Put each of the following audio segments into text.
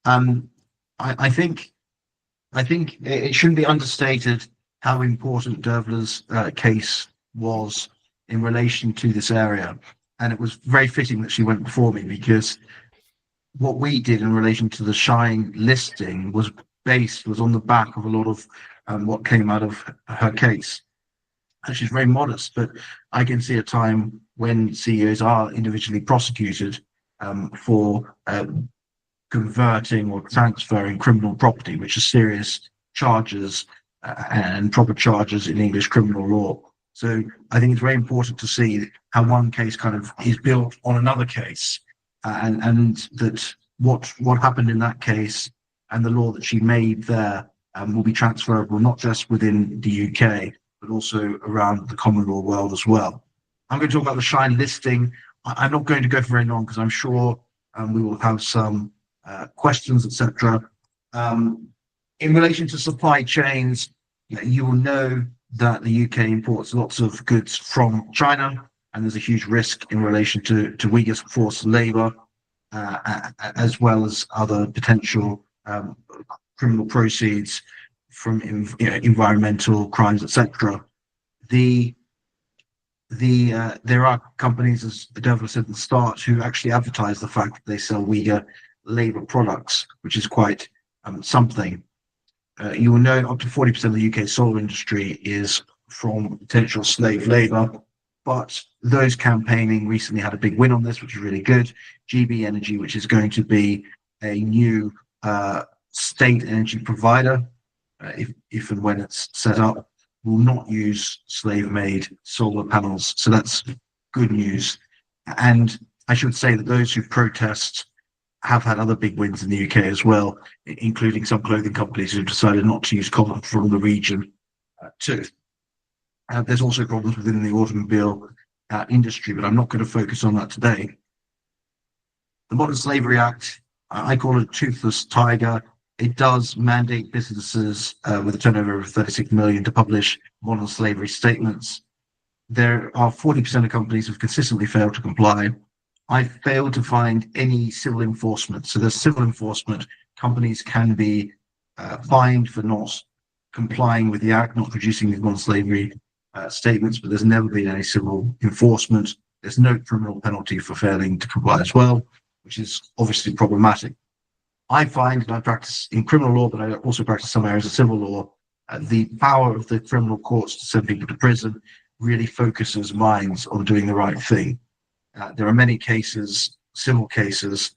Um, I think it shouldn't be understated how important Dervla's case was in relation to this area, and it was very fitting that she went before me because what we did in relation to the Shein listing was on the back of a lot of what came out of her case. And she's very modest, but I can see a time when CEOs are individually prosecuted for converting or transferring criminal property, which are serious charges and proper charges in English criminal law. So I think it's very important to see how one case kind of is built on another case, and that what happened in that case and the law that she made there will be transferable not just within the UK but also around the common law world as well. I'm going to talk about the Shine listing. I'm not going to go for very long because I'm sure we will have some questions, etc. In relation to supply chains, you will know that the UK imports lots of goods from China, and there's a huge risk in relation to Uyghur forced labour, as well as other potential criminal proceeds from environmental crimes, etc. There are companies, as the devil said at the start, who actually advertise the fact that they sell Uyghur labour products, which is quite something. You will know up to 40% of the UK solar industry is from potential slave labour, but those campaigning recently had a big win on this, which is really good. GB Energy, which is going to be a new state energy provider, if and when it's set up, will not use slave-made solar panels. So that's good news. And I should say that those who protest have had other big wins in the UK as well, including some clothing companies who've decided not to use cotton from the region too. There's also problems within the automobile industry, but I'm not going to focus on that today. The Modern Slavery Act, I call it a toothless tiger. It does mandate businesses with a turnover of 36 million to publish modern slavery statements. There are 40% of companies who've consistently failed to comply. I failed to find any civil enforcement. So there's civil enforcement. Companies can be fined for not complying with the act, not producing these modern slavery statements, but there's never been any civil enforcement. There's no criminal penalty for failing to comply as well, which is obviously problematic. I find, and I practice in criminal law, but I also practice some areas of civil law, the power of the criminal courts to send people to prison really focuses minds on doing the right thing. There are many cases, civil cases,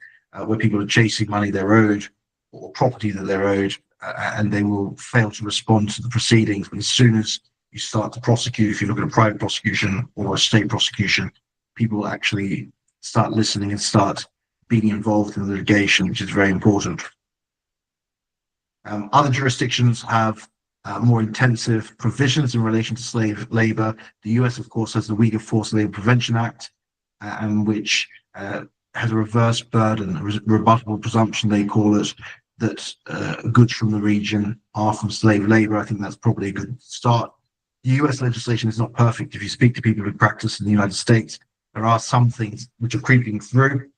where people are chasing money they're owed or property that they're owed, and they will fail to respond to the proceedings. But as soon as you start to prosecute, if you look at a private prosecution or a state prosecution, people actually start listening and start being involved in the litigation, which is very important. Other jurisdictions have more intensive provisions in relation to slave labour. The US, of course, has the Uyghur Forced Labour Prevention Act, and which has a reverse burden, a rebuttable presumption, they call it, that goods from the region are from slave labour. I think that's probably a good start. The US legislation is not perfect. If you speak to people who practice in the United States, there are some things which are creeping through,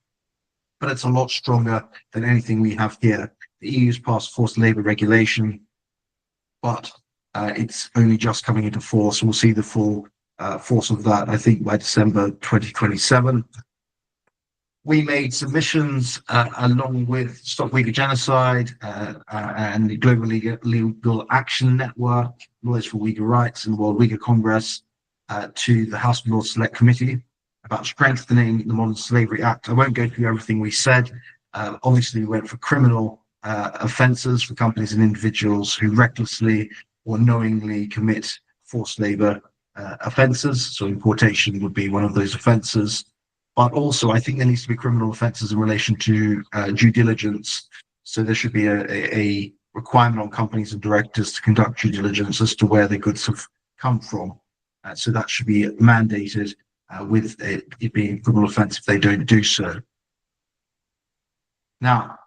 but it's a lot stronger than anything we have here. The EU's passed forced labour regulation, but it's only just coming into force. We'll see the full force of that, I think, by December 2027. We made submissions along with Stop Uyghur Genocide and the Global Legal Action Network, Lawyers for Uyghur Rights, and the World Uyghur Congress to the House of Lords Select Committee about strengthening the Modern Slavery Act. I won't go through everything we said. Obviously, we went for criminal offences for companies and individuals who recklessly or knowingly commit forced labour offences. So importation would be one of those offences. But also, I think there needs to be criminal offences in relation to due diligence. So there should be a requirement on companies and directors to conduct due diligence as to where the goods have come from. So that should be mandated with it being a criminal offence if they don't do so. Now,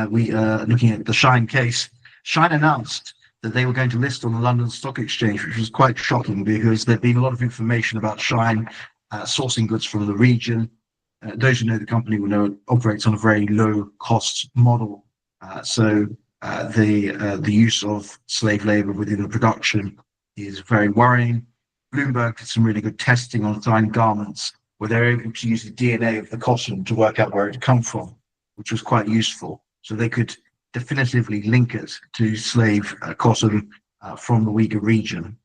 we are looking at the Shein case. Shein announced that they were going to list on the London Stock Exchange, which was quite shocking because there'd been a lot of information about Shein sourcing goods from the region. Those who know the company will know it operates on a very low cost model. The use of slave labor within the production is very worrying. Bloomberg did some really good testing on fine garments where they're able to use the DNA of the cotton to work out where it come from, which was quite useful. So they could definitively link it to slave cotton from the Uyghur region.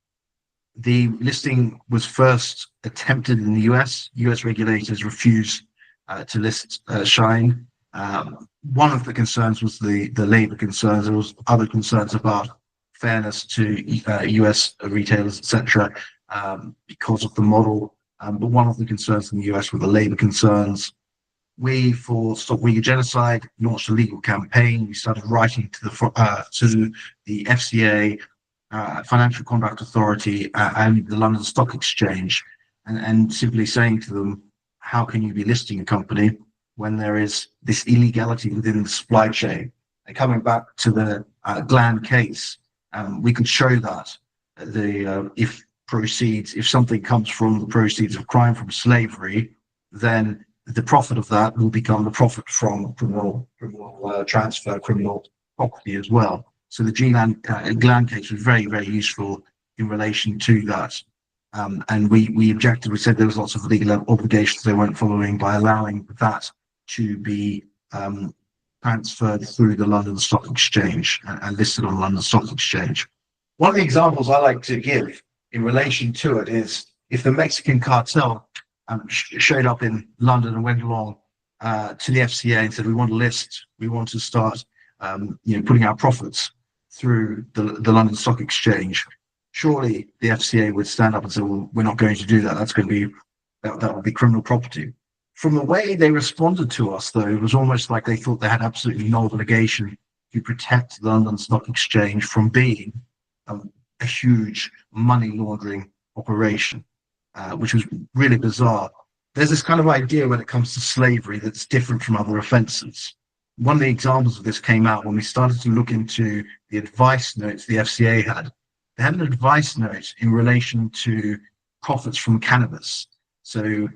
The listing was first attempted in the US. US regulators refused to list Shein. One of the concerns was the labor concerns. There was other concerns about fairness to US retailers, etc., because of the model. But one of the concerns in the US were the labor concerns. We, for Stop Uyghur Genocide, launched a legal campaign. We started writing to the FCA, Financial Conduct Authority, and the London Stock Exchange, and simply saying to them, how can you be listing a company when there is this illegality within the supply chain? And coming back to the Gland case, we could show that if something comes from the proceeds of crime from slavery, then the profit of that will become the profit from criminal transfer, criminal property as well. So the Gland case was very, very useful in relation to that. And we objected. We said there was lots of legal obligations they weren't following by allowing that to be transferred through the London Stock Exchange and listed on the London Stock Exchange. One of the examples I like to give in relation to it is if the Mexican cartel showed up in London and went along to the FCA and said, we want to list, we want to start putting our profits through the London Stock Exchange, surely the FCA would stand up and say, well, we're not going to do that. That's going to be, that would be criminal property. From the way they responded to us, though, it was almost like they thought they had absolutely no obligation to protect the London Stock Exchange from being a huge money laundering operation, which was really bizarre. There's this kind of idea when it comes to slavery that's different from other offences. One of the examples of this came out when we started to look into the advice notes the FCA had. They had an advice note in relation to profits from cannabis, so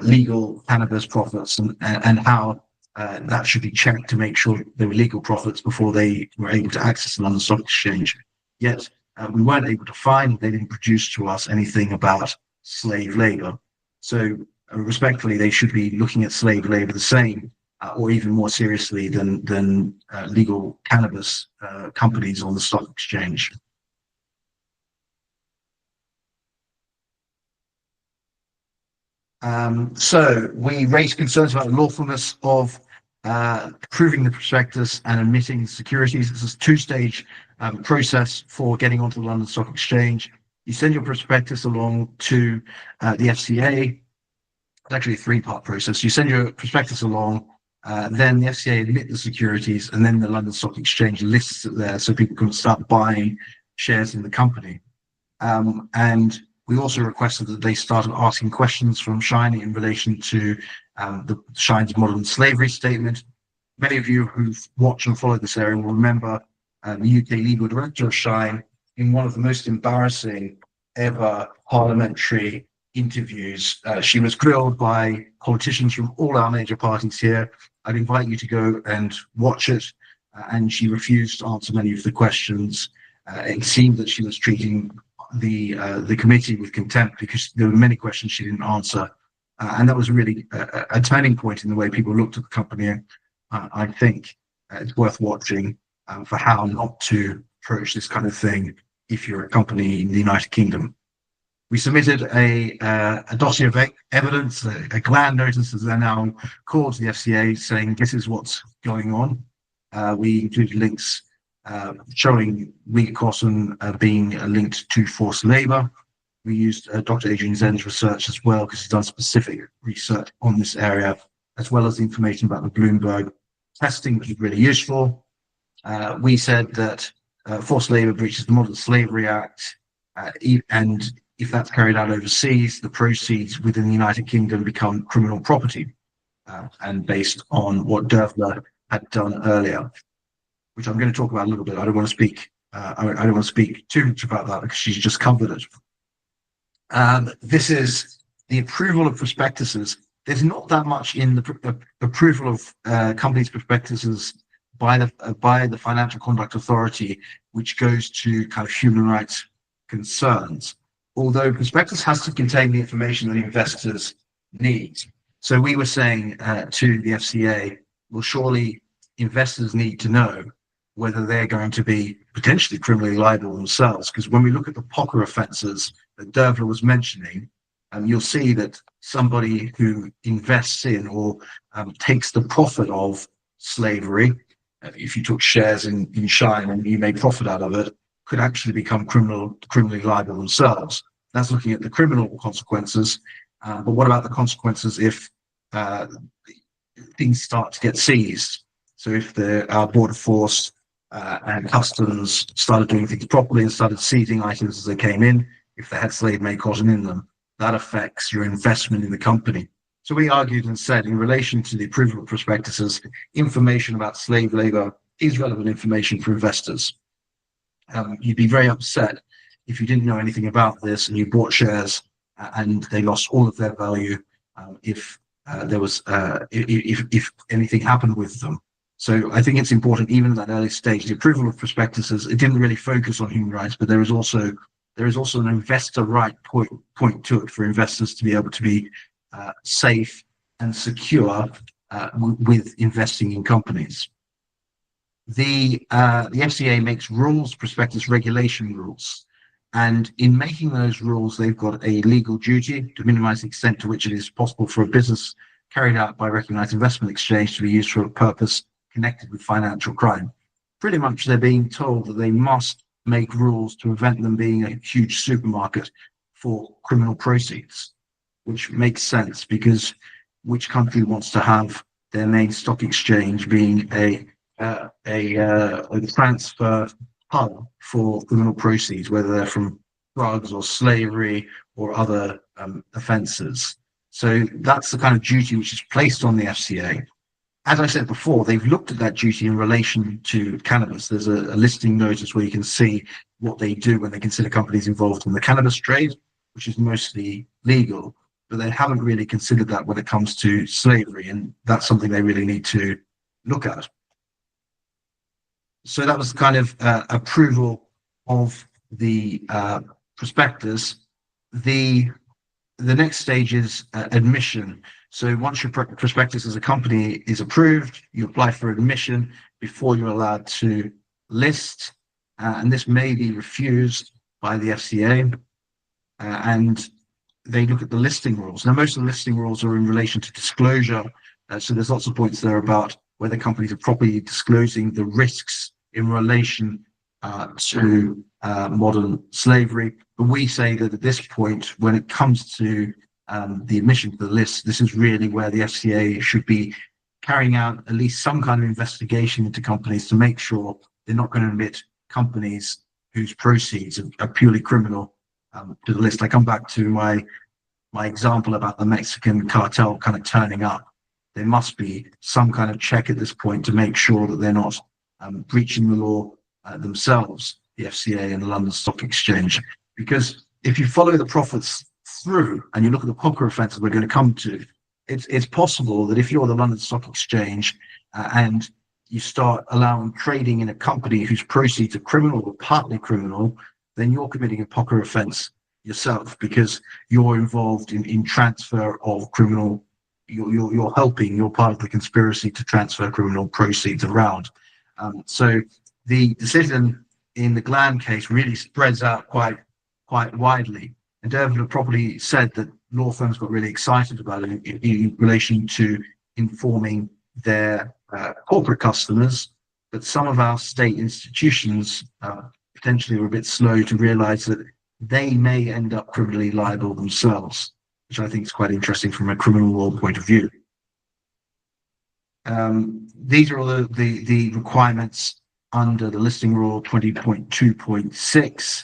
legal cannabis profits, and how that should be checked to make sure they were legal profits before they were able to access the London Stock Exchange. Yet we weren't able to find, they didn't produce to us anything about slave labour. So respectfully, they should be looking at slave labour the same, or even more seriously than legal cannabis companies on the stock exchange. So we raised concerns about the lawfulness of approving the prospectus and admitting securities. This is a two-stage process for getting onto the London Stock Exchange. You send your prospectus along to the FCA. It's actually a three-part process. You send your prospectus along, then the FCA admit the securities, and then the London Stock Exchange lists it there so people can start buying shares in the company. And we also requested that they started asking questions from Shein in relation to the Shein's modern slavery statement. Many of you who've watched and followed this area will remember the UK legal director of Shein in one of the most embarrassing ever parliamentary interviews. She was grilled by politicians from all our major parties here. I'd invite you to go and watch it. And she refused to answer many of the questions. It seemed that she was treating the committee with contempt because there were many questions she didn't answer. And that was really a turning point in the way people looked at the company. I think it's worth watching for how not to approach this kind of thing if you're a company in the United Kingdom. We submitted a dossier of evidence, a Gland notice, as they're now called, to the FCA, saying this is what's going on. We included links showing Uyghur cotton being linked to forced labour. We used Dr. Adrian Zen's research as well, because he's done specific research on this area, as well as the information about the Bloomberg testing, which is really useful. We said that forced labour breaches the Modern Slavery Act, and if that's carried out overseas, the proceeds within the United Kingdom become criminal property, and based on what Dervla had done earlier, which I'm going to talk about a little bit. I don't want to speak. I don't want to speak too much about that because she's just covered it. This is the approval of prospectuses. There's not that much in the approval of companies' prospectuses by the Financial Conduct Authority, which goes to kind of human rights concerns. Although prospectus has to contain the information that investors need. So we were saying to the FCA, well, surely investors need to know whether they're going to be potentially criminally liable themselves. Because when we look at the POCA offences that Dervla was mentioning, you'll see that somebody who invests in or takes the profit of slavery, if you took shares in Shein and you made profit out of it, could actually become criminally liable themselves. That's looking at the criminal consequences. But what about the consequences if things start to get seized? So if the border force and customs started doing things properly and started seizing items as they came in, if they had slave made cotton in them, that affects your investment in the company. So we argued and said, in relation to the approval of prospectuses, information about slave labor is relevant information for investors. You'd be very upset if you didn't know anything about this and you bought shares and they lost all of their value if anything happened with them. So I think it's important, even at that early stage, the approval of prospectuses, it didn't really focus on human rights, but there is also an investor right point to it for investors to be able to be safe and secure with investing in companies. The FCA makes rules, prospectus regulation rules, and in making those rules, they've got a legal duty to minimize the extent to which it is possible for a business carried out by a recognized investment exchange to be used for a purpose connected with financial crime. Pretty much they're being told that they must make rules to prevent them being a huge supermarket for criminal proceeds, which makes sense because which country wants to have their main stock exchange being a transfer hub for criminal proceeds, whether they're from drugs or slavery or other offences. So that's the kind of duty which is placed on the FCA. As I said before, they've looked at that duty in relation to cannabis. There's a listing notice where you can see what they do when they consider companies involved in the cannabis trade, which is mostly legal, but they haven't really considered that when it comes to slavery, and that's something they really need to look at. So that was the kind of approval of the prospectus. The next stage is admission. So once your prospectus as a company is approved, you apply for admission before you're allowed to list, and this may be refused by the FCA, and they look at the listing rules. Now, most of the listing rules are in relation to disclosure, so there's lots of points there about whether companies are properly disclosing the risks in relation to modern slavery. But we say that at this point, when it comes to the admission to the list, this is really where the FCA should be carrying out at least some kind of investigation into companies to make sure they're not going to admit companies whose proceeds are purely criminal to the list. I come back to my example about the Mexican cartel kind of turning up. There must be some kind of check at this point to make sure that they're not breaching the law themselves, the FCA and the London Stock Exchange. Because if you follow the profits through and you look at the POCA offences we're going to come to, it's possible that if you're the London Stock Exchange and you start allowing trading in a company whose proceeds are criminal or partly criminal, then you're committing a POCA offence yourself because you're involved in transfer of criminal. You're helping. You're part of the conspiracy to transfer criminal proceeds around. So the decision in the Gland case really spreads out quite widely. And Dervla probably said that law firms got really excited about it in relation to informing their corporate customers, but some of our state institutions potentially were a bit slow to realise that they may end up criminally liable themselves, which I think is quite interesting from a criminal law point of view. These are all the requirements under the listing rule 20.2.6,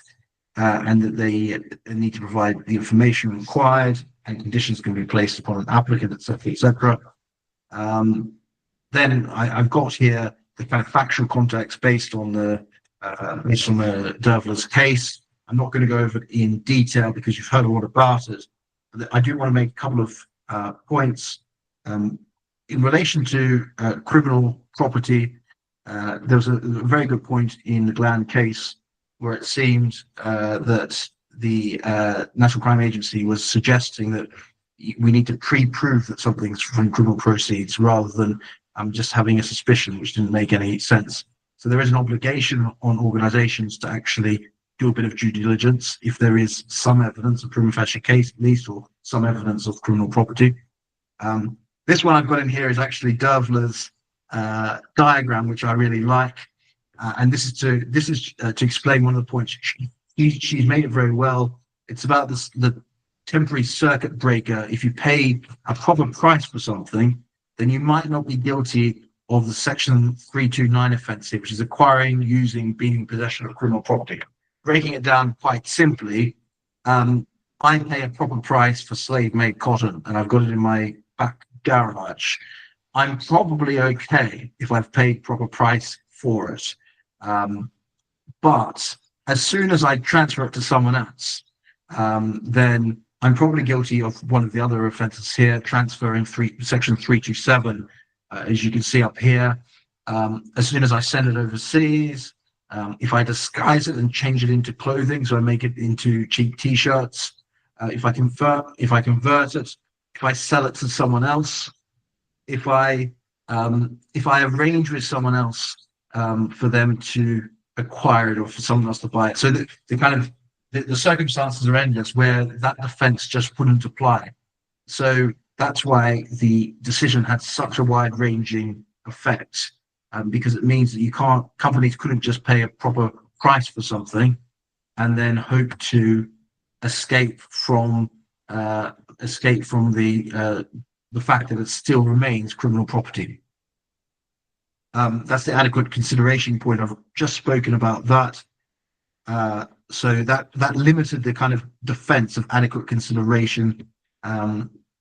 and that they need to provide the information required and conditions can be placed upon an applicant, etc., etc. Then I've got here the kind of factual context based on the Dervla's case. I'm not going to go over it in detail because you've heard a lot about it. But I do want to make a couple of points in relation to criminal property. there was a very good point in the Gland case where it seemed that the National Crime Agency was suggesting that we need to pre-prove that something's from criminal proceeds rather than just having a suspicion, which didn't make any sense. So there is an obligation on organizations to actually do a bit of due diligence if there is some evidence, a prima facie case at least, or some evidence of criminal property. This one I've got in here is actually Dervla's diagram, which I really like, and this is to explain one of the points. She's made it very well. It's about the temporary circuit breaker. If you pay a proper price for something, then you might not be guilty of the Section 329 offence, which is acquiring, using, being in possession of criminal property. Breaking it down quite simply, I pay a proper price for slave-made cotton, and I've got it in my back garage. I'm probably okay if I've paid proper price for it. But as soon as I transfer it to someone else, then I'm probably guilty of one of the other offences here, transferring Section 327, as you can see up here. As soon as I send it overseas, if I disguise it and change it into clothing, so I make it into cheap T-shirts, if I convert it, if I sell it to someone else, if I arrange with someone else for them to acquire it or for someone else to buy it, so that the circumstances are endless where that offence just wouldn't apply. So that's why the decision had such a wide-ranging effect, because it means that companies couldn't just pay a proper price for something and then hope to escape from the fact that it still remains criminal property. That's the adequate consideration point. I've just spoken about that. So that limited the kind of defense of adequate consideration.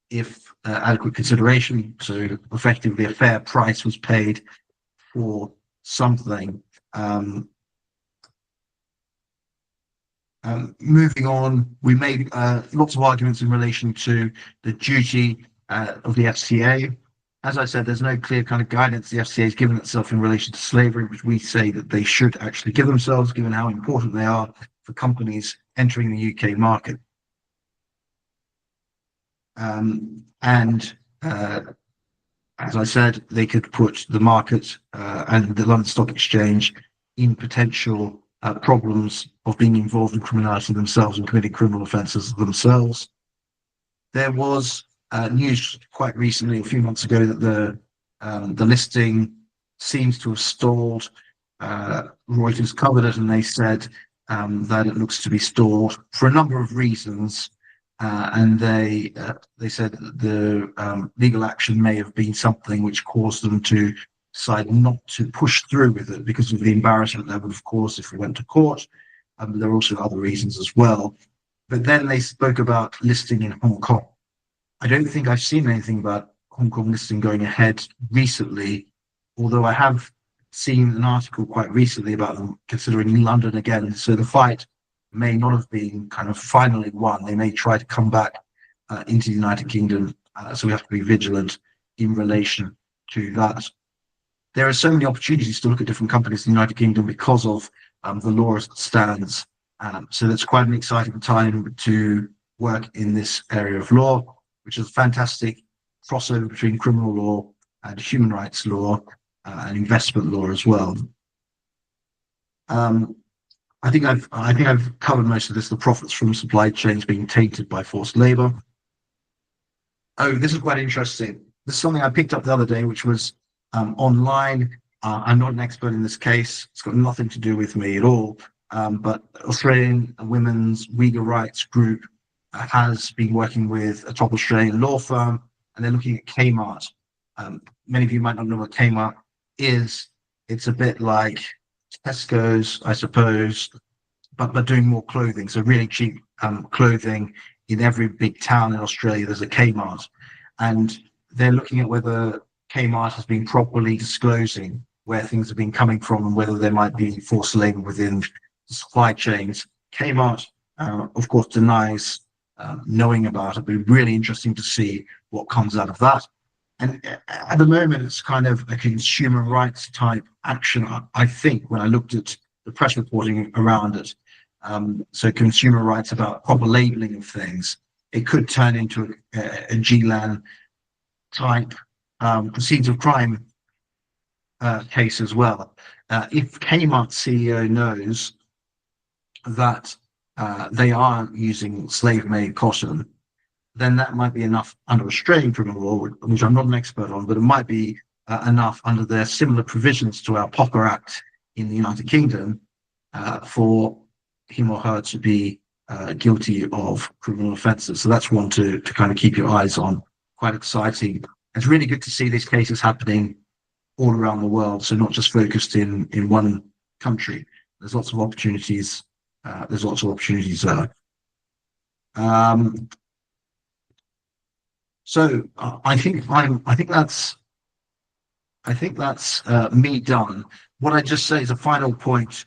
If adequate consideration, so effectively a fair price was paid for something. Moving on, we made lots of arguments in relation to the duty of the FCA. As I said, there's no clear kind of guidance the FCA has given itself in relation to slavery, which we say that they should actually give themselves, given how important they are for companies entering the UK market. As I said, they could put the market and the London Stock Exchange in potential problems of being involved in criminality themselves and committing criminal offences themselves. There was news quite recently, a few months ago, that the listing seems to have stalled. Reuters covered it, and they said that it looks to be stalled for a number of reasons. And they said that the legal action may have been something which caused them to decide not to push through with it because of the embarrassment that would have caused if we went to court. There are also other reasons as well. But then they spoke about listing in Hong Kong. I don't think I've seen anything about Hong Kong listing going ahead recently, although I have seen an article quite recently about them considering London again. So the fight may not have been kind of finally won. They may try to come back into the United Kingdom. So we have to be vigilant in relation to that. There are so many opportunities to look at different companies in the United Kingdom because of the law as it stands. So that's quite an exciting time to work in this area of law, which is a fantastic crossover between criminal law and human rights law and investment law as well. I think I've covered most of this. The profits from supply chains being tainted by forced labour. Oh, this is quite interesting. This is something I picked up the other day, which was online. I'm not an expert in this case. It's got nothing to do with me at all. But Australian women's Uyghur rights group has been working with a top Australian law firm, and they're looking at Kmart. Many of you might not know what Kmart is. It's a bit like Tesco's, I suppose, but doing more clothing. So really cheap clothing. In every big town in Australia, there's a Kmart, and they're looking at whether Kmart has been properly disclosing where things have been coming from and whether there might be forced labour within the supply chains. Kmart, of course, denies knowing about it, but it's really interesting to see what comes out of that. And at the moment, it's kind of a consumer rights type action, I think, when I looked at the press reporting around it. So consumer rights about proper labeling of things. It could turn into a GLAN type proceeds of crime case as well. If Kmart CEO knows that they are using slave-made cotton, then that might be enough under Australian criminal law, which I'm not an expert on, but it might be enough under their similar provisions to our POCA Act in the United Kingdom for him or her to be guilty of criminal offences. So that's one to kind of keep your eyes on. Quite exciting. It's really good to see these cases happening all around the world, so not just focused in one country. There's lots of opportunities. There's lots of opportunities there. So I think that's me done. What I just say is a final point.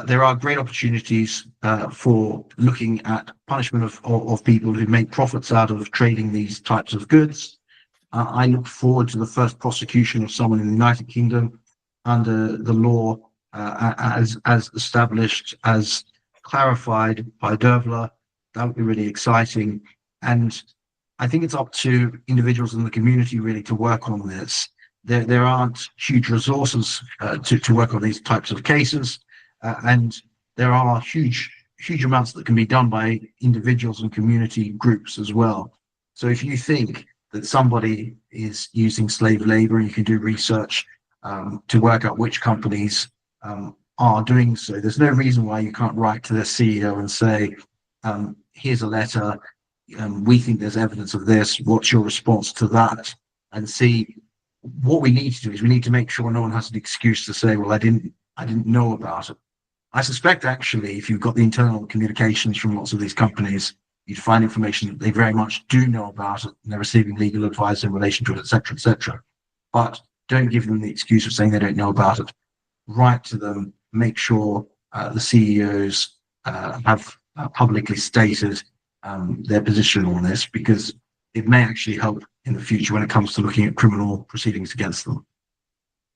There are great opportunities for looking at punishment of people who make profits out of trading these types of goods. I look forward to the first prosecution of someone in the United Kingdom under the law as established, as clarified by Dervla. That would be really exciting. And I think it's up to individuals in the community really to work on this. There aren't huge resources to work on these types of cases, and there are huge amounts that can be done by individuals and community groups as well. So if you think that somebody is using slave labor, and you can do research to work out which companies are doing so, there's no reason why you can't write to their CEO and say, here's a letter, we think there's evidence of this, what's your response to that? And see, what we need to do is we need to make sure no one has an excuse to say, well, I didn't know about it. I suspect actually if you've got the internal communications from lots of these companies, you'd find information that they very much do know about it, and they're receiving legal advice in relation to it, etc., etc. But don't give them the excuse of saying they don't know about it. Write to them, make sure the CEOs have publicly stated their position on this, because it may actually help in the future when it comes to looking at criminal proceedings against them.